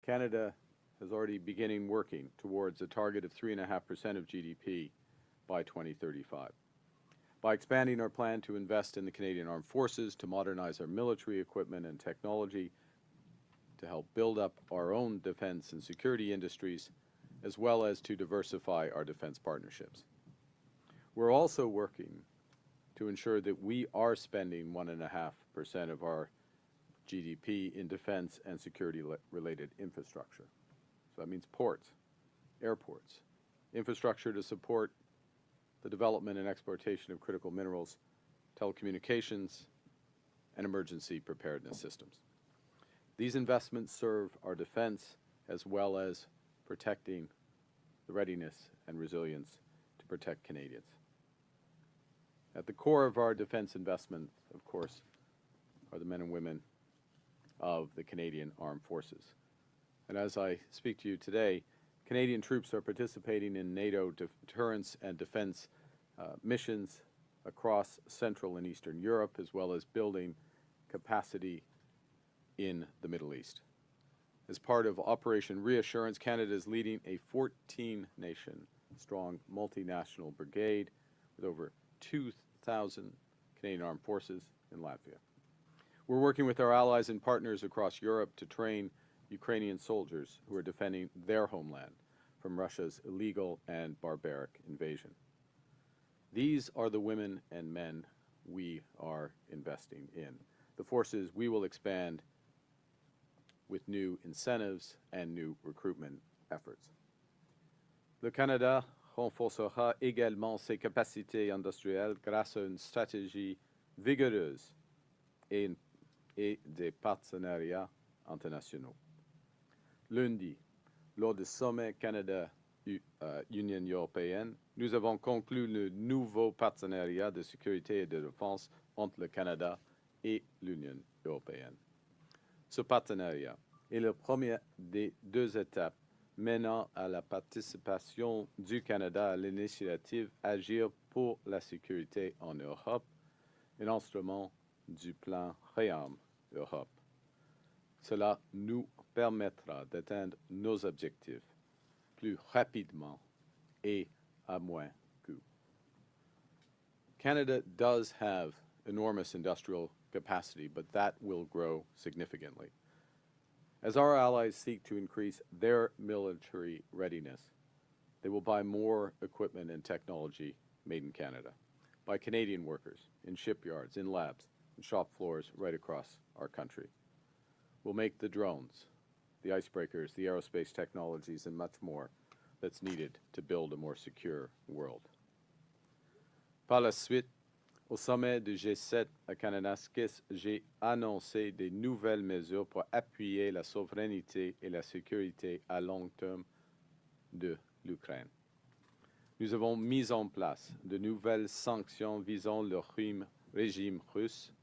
Canada has already beginning working towards a target of 3.5% of GDP by 2035. By expanding our plan to invest in the Canadian Armed Forces, to modernize our military equipment and technology, to help build up our own defense and security industries, as well as to diversify our defense partnerships. We're also working to ensure that we are spending 1.5% of our GDP in defense and security-related infrastructure. So that means ports, airports, infrastructure to support the development and exploitation of critical minerals, telecommunications, and emergency preparedness systems. These investments serve our defense as well as protecting the readiness and resilience to protect Canadians. At the core of our defense investment, of course, are the men and women of the Canadian Armed Forces. And as I speak to you today, Canadian troops are participating in NATO deterrence and defense missions across Central and Eastern Europe, as well as building capacity in the Middle East. As part of Operation Reassurance, Canada is leading a 14-nation strong multinational brigade with over 2,000 Canadian Armed Forces in Latvia. We're working with our allies and partners across Europe to train Ukrainian soldiers who are defending their homeland from Russia's illegal and barbaric invasion. These are the women and men we are investing in. The forces we will expand with new incentives and new recruitment efforts. Le Canada renforcera également ses capacités industrielles grâce à une stratégie vigoureuse et des partenariats internationaux. Lundi, lors du sommet Canada-Union européenne, nous avons conclu le nouveau partenariat de sécurité et de défense entre le Canada et l'Union européenne. Ce partenariat est la première des deux étapes menant à la participation du Canada à l'initiative Agir pour la sécurité en Europe, un instrument du plan REARM Europe. Cela nous permettra d'atteindre nos objectifs plus rapidement et à moins coût. Canada does have enormous industrial capacity, but that will grow significantly. As our allies seek to increase their military readiness, they will buy more equipment and technology made in Canada by Canadian workers in shipyards, in labs, and shop floors right across our country. We'll make the drones, the icebreakers, the aerospace technologies, and much more that's needed to build a more secure world. Par la suite, au sommet du G7 à Kananaskis, j'ai annoncé des nouvelles mesures pour appuyer la souveraineté et la sécurité à long terme de l'Ukraine. Nous avons mis en place de nouvelles sanctions visant le régime russe,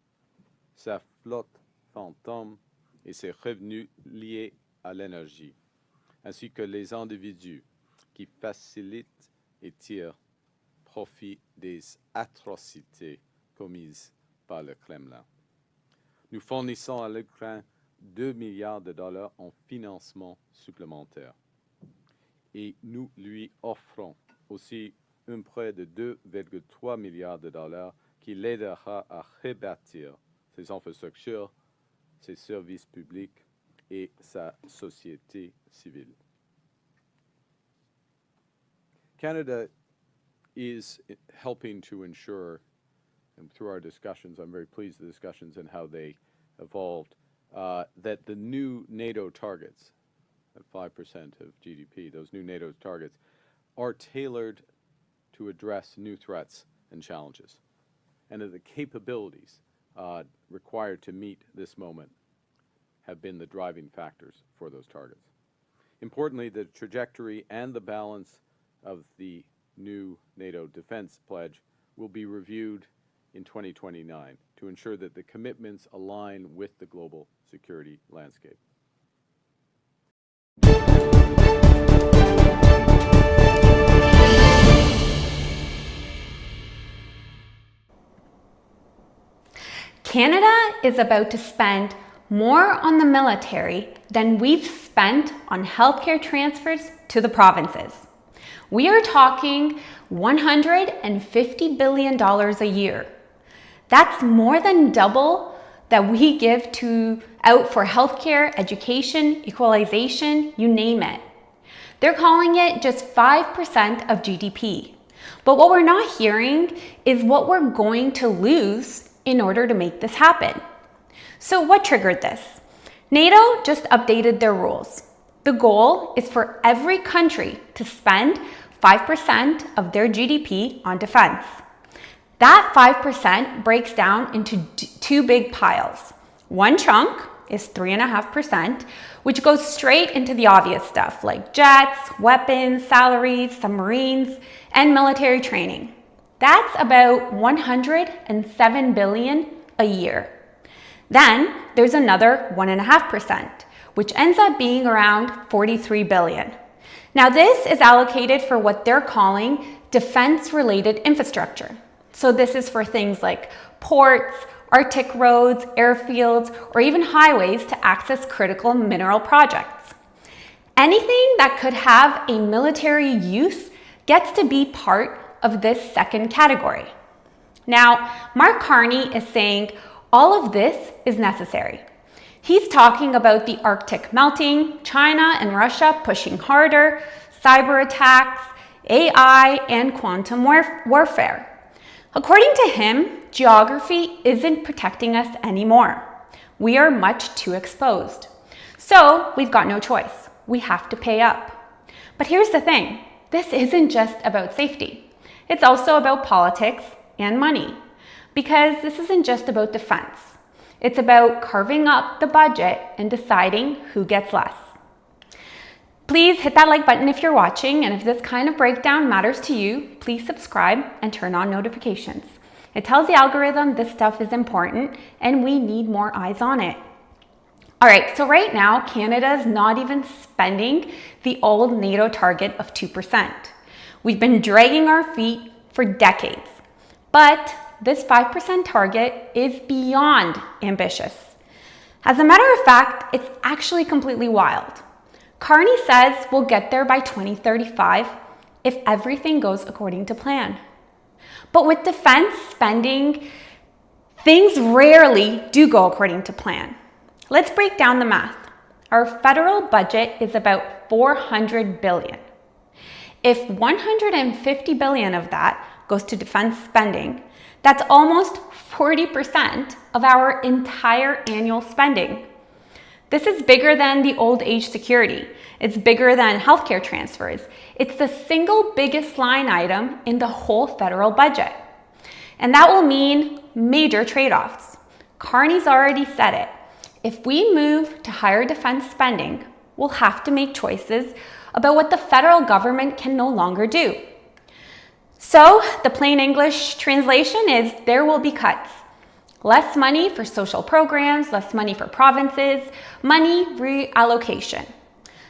sa flotte fantôme et ses revenus liés à l'énergie, ainsi que les individus qui facilitent et tirent profit des atrocités commises par le Kremlin. Nous fournissons à l'Ukraine 2 milliards de dollars en financement supplémentaire et nous lui offrons aussi un prêt de 2,3 milliards de dollars qui l'aidera à rebâtir ses infrastructures, ses services publics et sa société civile. Canada is helping to ensure, and through our discussions, I'm very pleased with the discussions and how they evolved, that the new NATO targets, at 5% of GDP, those new NATO targets, are tailored to address new threats and challenges, and that the capabilities required to meet this moment have been the driving factors for those targets. Importantly, the trajectory and the balance of the new NATO defense pledge will be reviewed in 2029 to ensure that the commitments align with the global security landscape. Canada is about to spend more on the military than we've spent on healthcare transfers to the provinces. We are talking $150 billion a year. That's more than double that we give out for healthcare, education, equalization, you name it. They're calling it just 5% of GDP. But what we're not hearing is what we're going to lose in order to make this happen. So what triggered this? NATO just updated their rules. The goal is for every country to spend 5% of their GDP on defense. That 5% breaks down into two big piles. One chunk is 3.5%, which goes straight into the obvious stuff like jets, weapons, salaries, submarines, and military training. That's about $107 billion a year. Then there's another 1.5%, which ends up being around $43 billion. Now this is allocated for what they're calling defense-related infrastructure. So this is for things like ports, Arctic roads, airfields, or even highways to access critical mineral projects. Anything that could have a military use gets to be part of this second category. Now, Mark Carney is saying all of this is necessary. He's talking about the Arctic melting, China and Russia pushing harder, cyber attacks, AI, and quantum warfare. According to him, geography isn't protecting us anymore. We are much too exposed. So we've got no choice. We have to pay up. But here's the thing. This isn't just about safety. It's also about politics and money. Because this isn't just about defense. It's about carving up the budget and deciding who gets less. Please hit that like button if you're watching, and if this kind of breakdown matters to you, please subscribe and turn on notifications. It tells the algorithm this stuff is important and we need more eyes on it. All right, so right now, Canada's not even spending the old NATO target of 2%. We've been dragging our feet for decades, but this 5% target is beyond ambitious. As a matter of fact, it's actually completely wild. Carney says we'll get there by 2035 if everything goes according to plan. But with defense spending, things rarely do go according to plan. Let's break down the math. Our federal budget is about $400 billion. If $150 billion of that goes to defense spending, that's almost 40% of our entire annual spending. This is bigger than the old age security. It's bigger than healthcare transfers. It's the single biggest line item in the whole federal budget. And that will mean major trade-offs. Carney's already said it. If we move to higher defense spending, we'll have to make choices about what the federal government can no longer do. So the plain English translation is there will be cuts. Less money for social programs, less money for provinces, money reallocation.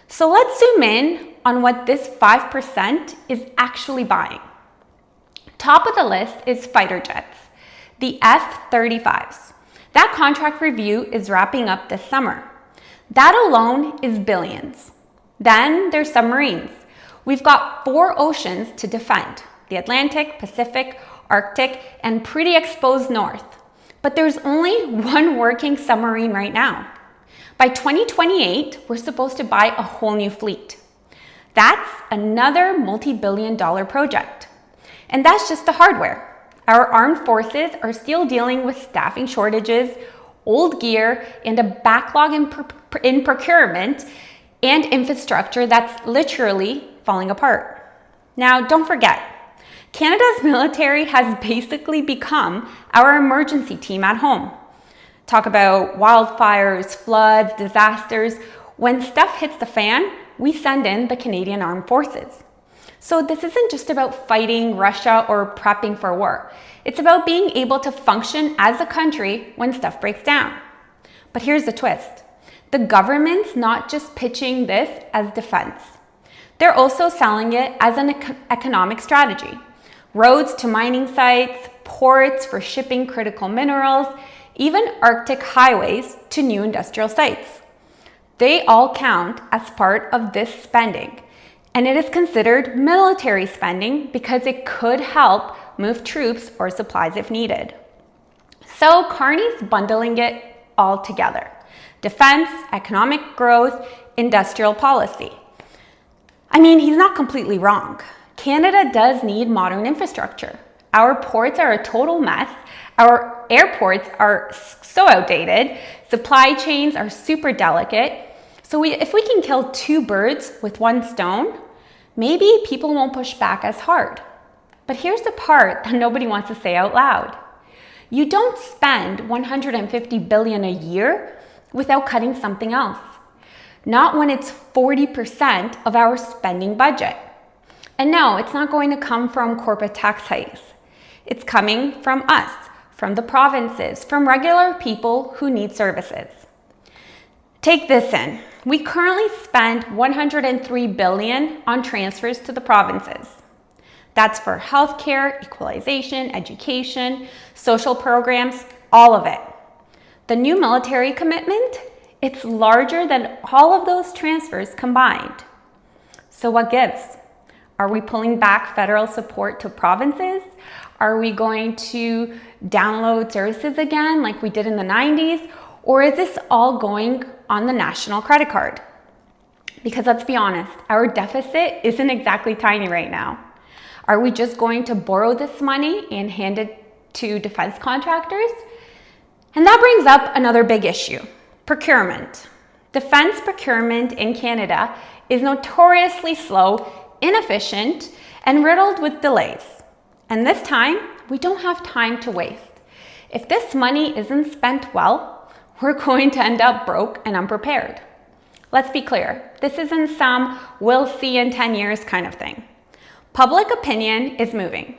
So let's zoom in on what this 5% is actually buying. Top of the list is fighter jets, the F-35s. That contract review is wrapping up this summer. That alone is billions. Then there's submarines. We've got 4 oceans to defend: the Atlantic, Pacific, Arctic, and pretty exposed north. But there's only one working submarine right now. By 2028, we're supposed to buy a whole new fleet. That's another multi-billion-dollar project. And that's just the hardware. Our armed forces are still dealing with staffing shortages, old gear, and a backlog in procurement and infrastructure that's literally falling apart. Now, don't forget, Canada's military has basically become our emergency team at home. Talk about wildfires, floods, disasters. When stuff hits the fan, we send in the Canadian Armed Forces. So this isn't just about fighting Russia or prepping for war. It's about being able to function as a country when stuff breaks down. But here's the twist. The government's not just pitching this as defense. They're also selling it as an economic strategy. Roads to mining sites, ports for shipping critical minerals, even Arctic highways to new industrial sites. They all count as part of this spending, and it is considered military spending because it could help move troops or supplies if needed. So Carney's bundling it all together: defense, economic growth, industrial policy. I mean, he's not completely wrong. Canada does need modern infrastructure. Our ports are a total mess. Our airports are so outdated. Supply chains are super delicate. So if we can kill two birds with one stone, maybe people won't push back as hard. But here's the part that nobody wants to say out loud. You don't spend $150 billion a year without cutting something else. Not when it's 40% of our spending budget. And no, it's not going to come from corporate tax hikes. It's coming from us, from the provinces, from regular people who need services. Take this in. We currently spend $103 billion on transfers to the provinces. That's for healthcare, equalization, education, social programs, all of it. The new military commitment, it's larger than all of those transfers combined. So what gives? Are we pulling back federal support to provinces? Are we going to download services again like we did in the 90s? Or is this all going on the national credit card? Because let's be honest, our deficit isn't exactly tiny right now. Are we just going to borrow this money and hand it to defense contractors? And that brings up another big issue: procurement. Defense procurement in Canada is notoriously slow, inefficient, and riddled with delays. And this time, we don't have time to waste. If this money isn't spent well, we're going to end up broke and unprepared. Let's be clear, this isn't some we'll see in 10 years kind of thing. Public opinion is moving.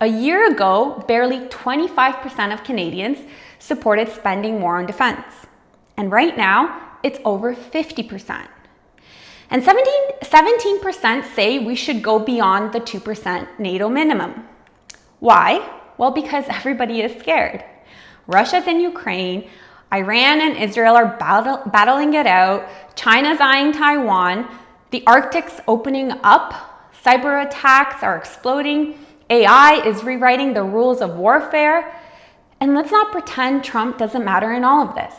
A year ago, barely 25% of Canadians supported spending more on defense. And right now, it's over 50%. And 17% say we should go beyond the 2% NATO minimum. Why? Well, because everybody is scared. Russia's in Ukraine, Iran and Israel are battling it out, China's eyeing Taiwan, the Arctic's opening up, cyber attacks are exploding, AI is rewriting the rules of warfare, and let's not pretend Trump doesn't matter in all of this.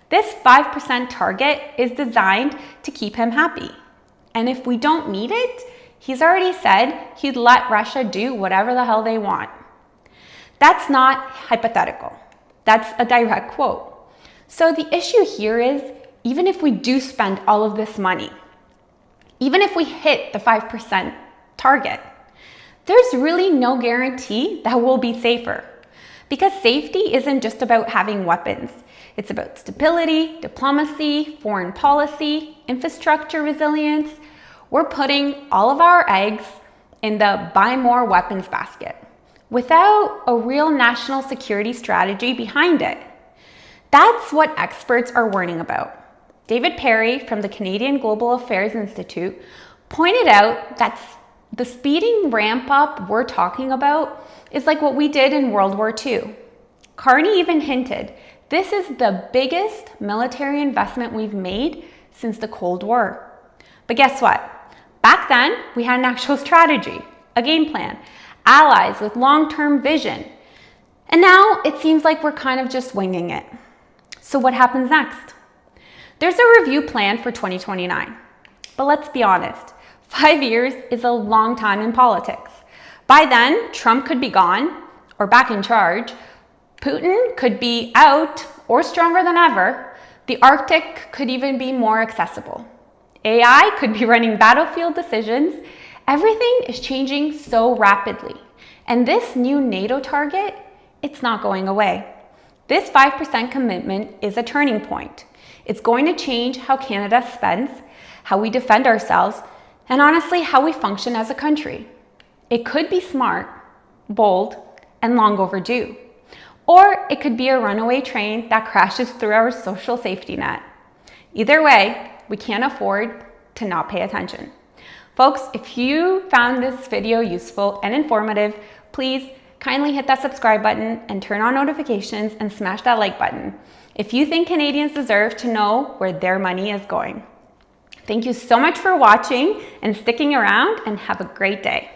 This 5% target is designed to keep him happy. And if we don't meet it, he's already said he'd let Russia do whatever the hell they want. That's not hypothetical. That's a direct quote. So the issue here is, even if we do spend all of this money, even if we hit the 5% target, there's really no guarantee that we'll be safer. Because safety isn't just about having weapons. It's about stability, diplomacy, foreign policy, infrastructure resilience. We're putting all of our eggs in the buy more weapons basket without a real national security strategy behind it. That's what experts are warning about. David Perry from the Canadian Global Affairs Institute pointed out that the speeding ramp up we're talking about is like what we did in World War II. Carney even hinted, this is the biggest military investment we've made since the Cold War. But guess what? Back then, we had an actual strategy, a game plan, allies with long-term vision. And now it seems like we're kind of just winging it. So what happens next? There's a review plan for 2029. But let's be honest, 5 years is a long time in politics. By then, Trump could be gone or back in charge. Putin could be out or stronger than ever. The Arctic could even be more accessible. AI could be running battlefield decisions. Everything is changing so rapidly. And this new NATO target, it's not going away. This 5% commitment is a turning point. It's going to change how Canada spends, how we defend ourselves, and honestly, how we function as a country. It could be smart, bold, and long overdue. Or it could be a runaway train that crashes through our social safety net. Either way, we can't afford to not pay attention. Folks, if you found this video useful and informative, please kindly hit that subscribe button and turn on notifications and smash that like button if you think Canadians deserve to know where their money is going. Thank you so much for watching and sticking around, and have a great day.